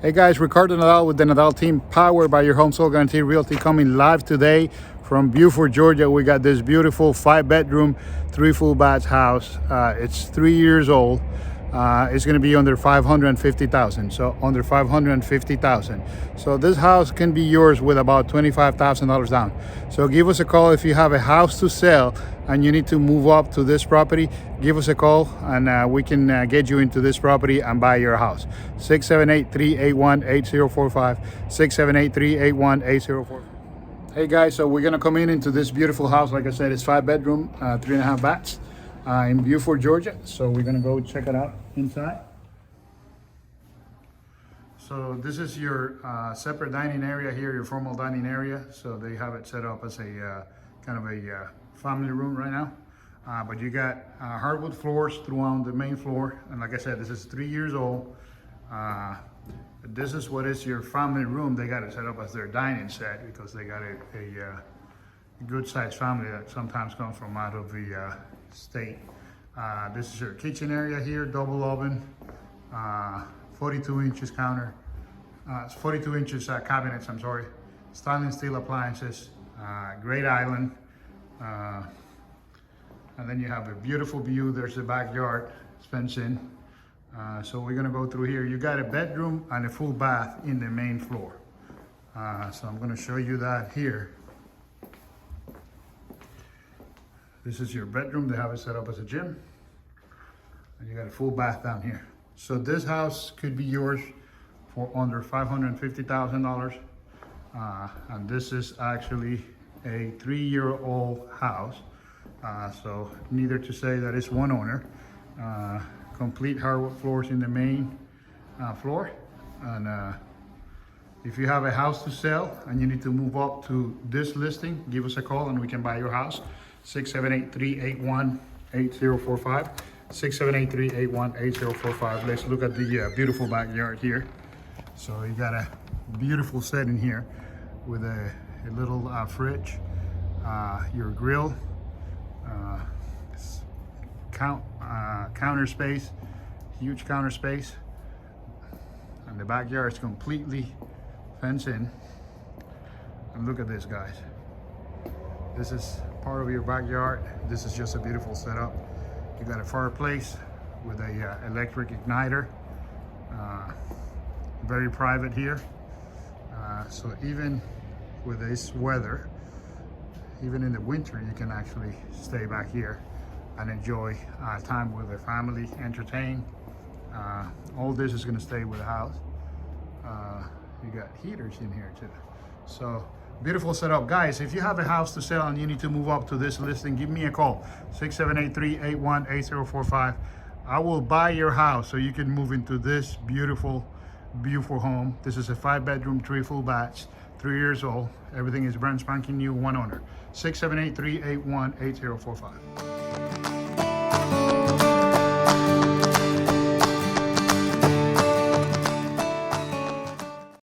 Hey guys, Ricardo Nadal with the Nadal team, powered by your home soul guarantee realty, coming live today from Buford, Georgia. We got this beautiful 5-bedroom, 3 full baths house. It's 3 years old. It's going to be under 550,000. So under 550,000. So this house can be yours with about $25,000 down. So give us a call if you have a house to sell and you need to move up to this property. Give us a call and we can get you into this property and buy your house. 678-381-8045. 678-381-8045. Hey guys, so we're gonna come into this beautiful house. Like I said, it's 5-bedroom, 3.5 baths in Buford, Georgia. So we're gonna go check it out inside. So this is your separate dining area here, your formal dining area. So they have it set up as a kind of a family room right now. But you got hardwood floors throughout the main floor. And like I said, this is 3 years old. This is what is your family room. They got it set up as their dining set because they got a good sized family that sometimes comes from out of the state. This is your kitchen area here, double oven, 42 inches counter, 42 inches cabinets, I'm sorry, stainless steel appliances, great island, and then you have a beautiful view. There's the backyard, it's fenced in. So we're gonna go through here. You got a bedroom and a full bath in the main floor. So I'm gonna show you that here. This is your bedroom. They have it set up as a gym. And you got a full bath down here. So this house could be yours for under $550,000. And this is actually a 3-year-old house. So neither to say that it's one owner. Complete hardwood floors in the main floor. And if you have a house to sell and you need to move up to this listing, give us a call and we can buy your house. 678-381-8045. 678-381-8045. Let's look at the beautiful backyard here. So you got a beautiful setting here with a little fridge, your grill, counter space, huge counter space, and the backyard is completely fenced in. And look at this, guys. This is part of your backyard. This is just a beautiful setup. You got a fireplace with a electric igniter. Very private here. So even with this weather, even in the winter, you can actually stay back here and enjoy time with the family, entertain. All this is gonna stay with the house. You got heaters in here too. So beautiful setup. Guys, if you have a house to sell and you need to move up to this listing, give me a call, 678-381-8045. I will buy your house so you can move into this beautiful home. This is a 5-bedroom, 3 full baths, 3 years old. Everything is brand spanking new, one owner. 678-381-8045.